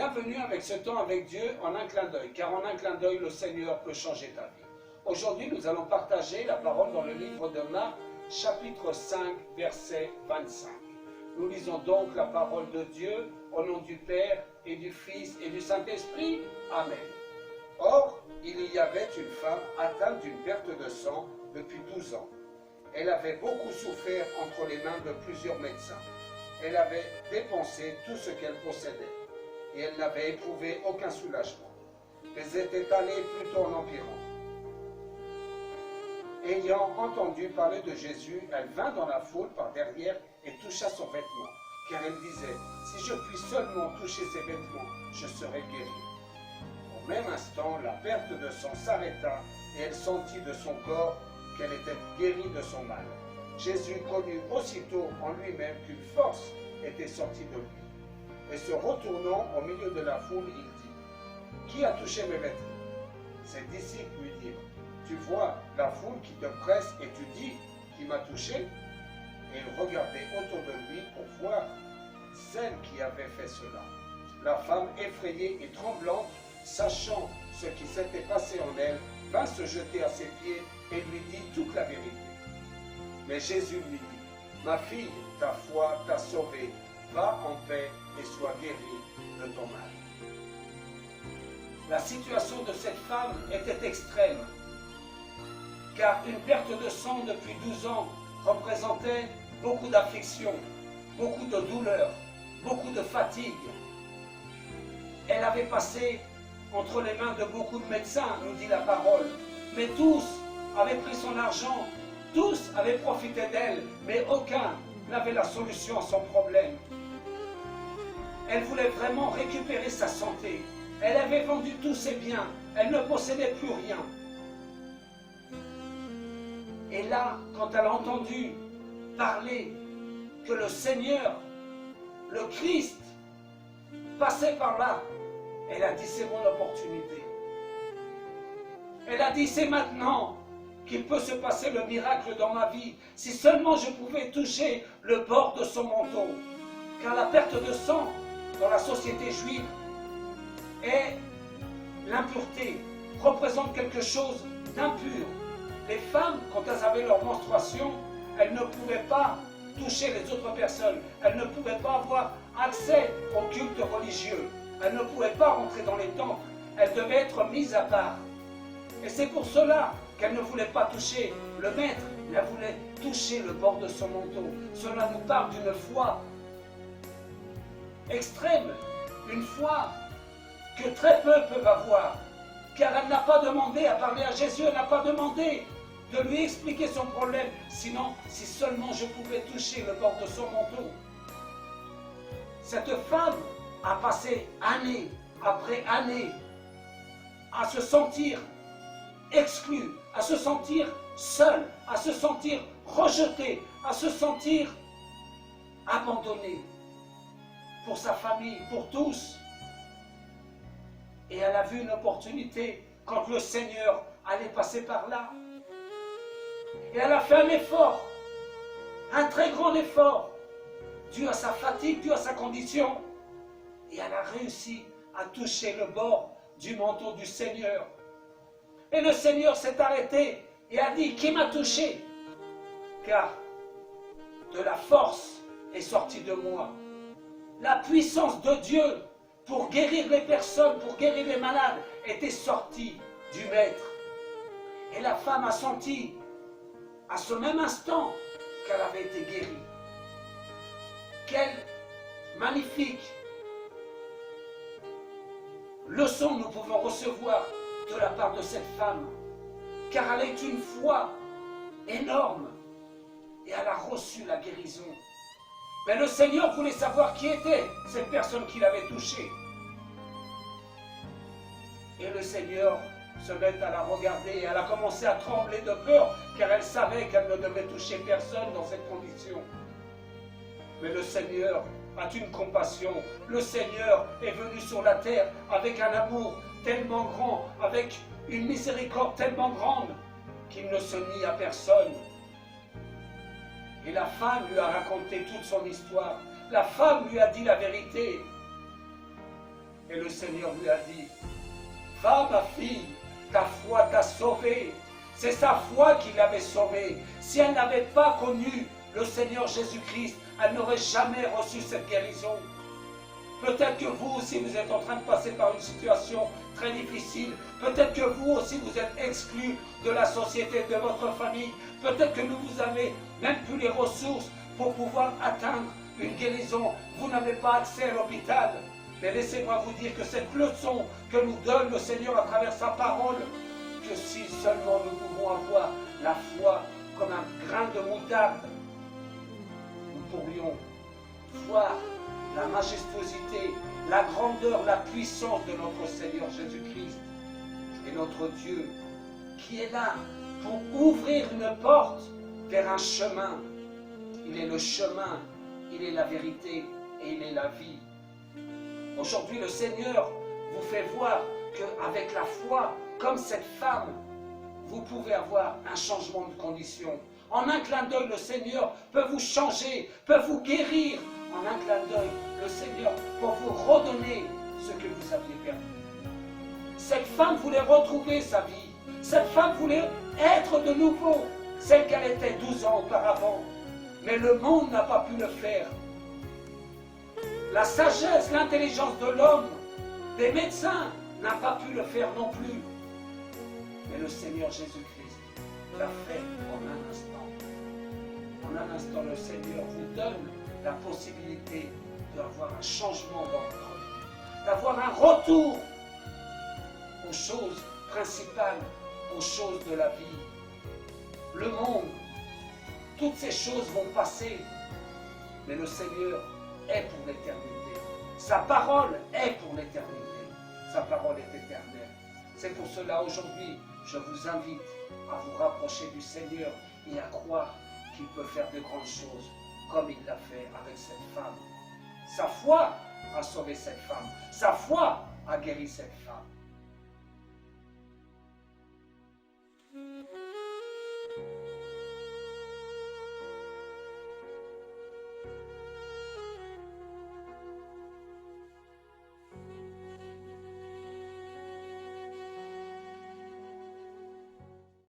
Bienvenue avec ce temps avec Dieu en un clin d'œil, car en un clin d'œil, le Seigneur peut changer ta vie. Aujourd'hui, nous allons partager la parole dans le livre de Marc, chapitre 5, verset 25. Nous lisons donc la parole de Dieu au nom du Père et du Fils et du Saint-Esprit. Amen. Or, il y avait une femme atteinte d'une perte de sang depuis 12 ans. Elle avait beaucoup souffert entre les mains de plusieurs médecins. Elle avait dépensé tout ce qu'elle possédait et elle n'avait éprouvé aucun soulagement, mais était allée plutôt en empirant. Ayant entendu parler de Jésus, elle vint dans la foule par derrière et toucha son vêtement, car elle disait, « Si je puis seulement toucher ses vêtements, je serai guérie. » Au même instant, la perte de sang s'arrêta et elle sentit de son corps qu'elle était guérie de son mal. Jésus connut aussitôt en lui-même qu'une force était sortie de lui. Et se retournant au milieu de la foule, il dit, « Qui a touché mes vêtements ?» Ses disciples lui dirent, « Tu vois la foule qui te presse et tu dis, qui m'a touché ?» Et il regardait autour de lui pour voir celle qui avait fait cela. La femme, effrayée et tremblante, sachant ce qui s'était passé en elle, vint se jeter à ses pieds et lui dit toute la vérité. Mais Jésus lui dit, « Ma fille, ta foi t'a sauvée, va en paix et sois guérie de ton mal. » La situation de cette femme était extrême, car une perte de sang depuis 12 ans représentait beaucoup d'affliction, beaucoup de douleur, beaucoup de fatigue. Elle avait passé entre les mains de beaucoup de médecins, nous dit la parole, mais tous avaient pris son argent, tous avaient profité d'elle, mais aucun n'avait la solution à son problème. Elle voulait vraiment récupérer sa santé. Elle avait vendu tous ses biens, elle ne possédait plus rien. Et là, quand elle a entendu parler que le Seigneur, le Christ, passait par là, elle a dit, c'est mon opportunité. Elle a dit, c'est maintenant qu'il peut se passer le miracle dans ma vie, si seulement je pouvais toucher le bord de son manteau. Car la perte de sang dans la société juive et l'impureté représente quelque chose d'impur. Les femmes, quand elles avaient leur menstruation, elles ne pouvaient pas toucher les autres personnes. Elles ne pouvaient pas avoir accès au culte religieux. Elles ne pouvaient pas rentrer dans les temples. Elles devaient être mises à part. Et c'est pour cela qu'elle ne voulait pas toucher le maître, mais elle voulait toucher le bord de son manteau. Cela nous parle d'une foi extrême, une foi que très peu peuvent avoir, car elle n'a pas demandé à parler à Jésus, elle n'a pas demandé de lui expliquer son problème, sinon, si seulement je pouvais toucher le bord de son manteau. Cette femme a passé année après année à se sentir exclue, à se sentir seule, à se sentir rejetée, à se sentir abandonnée pour sa famille, pour tous. Et elle a vu une opportunité quand le Seigneur allait passer par là. Et elle a fait un effort, un très grand effort, dû à sa fatigue, dû à sa condition. Et elle a réussi à toucher le bord du manteau du Seigneur. Et le Seigneur s'est arrêté et a dit, qui m'a touché? Car de la force est sortie de moi. La puissance de Dieu pour guérir les personnes, pour guérir les malades, était sortie du Maître. Et la femme a senti, à ce même instant, qu'elle avait été guérie. Quelle magnifique leçon nous pouvons recevoir de la part de cette femme, car elle est une foi énorme et elle a reçu la guérison. Mais le Seigneur voulait savoir qui était cette personne qui l'avait touchée. Et le Seigneur se met à la regarder et elle a commencé à trembler de peur, car elle savait qu'elle ne devait toucher personne dans cette condition. Mais le Seigneur a une compassion. Le Seigneur est venu sur la terre avec un amour tellement grand, avec une miséricorde tellement grande, qu'il ne se nie à personne. Et la femme lui a raconté toute son histoire. La femme lui a dit la vérité. Et le Seigneur lui a dit, va ma fille, ta foi t'a sauvée. C'est sa foi qui l'avait sauvée. Si elle n'avait pas connu le Seigneur Jésus-Christ, elle n'aurait jamais reçu cette guérison. Peut-être que vous aussi, vous êtes en train de passer par une situation très difficile. Peut-être que vous aussi, vous êtes exclu de la société, de votre famille. Peut-être que vous avez même plus les ressources pour pouvoir atteindre une guérison. Vous n'avez pas accès à l'hôpital. Mais laissez-moi vous dire que cette leçon que nous donne le Seigneur à travers sa parole, que si seulement nous pouvons avoir la foi comme un grain de moutarde, nous pourrions voir la majestuosité, la grandeur, la puissance de notre Seigneur Jésus-Christ et notre Dieu qui est là pour ouvrir une porte vers un chemin. Il est le chemin, il est la vérité et il est la vie. Aujourd'hui, le Seigneur vous fait voir qu'avec la foi, comme cette femme, vous pouvez avoir un changement de condition. En un clin d'œil, le Seigneur peut vous changer, peut vous guérir. En un clin d'œil, le Seigneur pour vous redonner ce que vous aviez perdu. Cette femme voulait retrouver sa vie. Cette femme voulait être de nouveau celle qu'elle était 12 ans auparavant. Mais le monde n'a pas pu le faire. La sagesse, l'intelligence de l'homme, des médecins, n'a pas pu le faire non plus. Mais le Seigneur Jésus-Christ l'a fait en un instant. En un instant, le Seigneur vous donne la possibilité d'avoir un changement dans votre vie, d'avoir un retour aux choses principales, aux choses de la vie. Le monde, toutes ces choses vont passer, mais le Seigneur est pour l'éternité. Sa parole est pour l'éternité. Sa parole est éternelle. C'est pour cela aujourd'hui, je vous invite à vous rapprocher du Seigneur et à croire qu'il peut faire de grandes choses, comme il l'a fait avec cette femme. Sa foi a sauvé cette femme. Sa foi a guéri cette femme.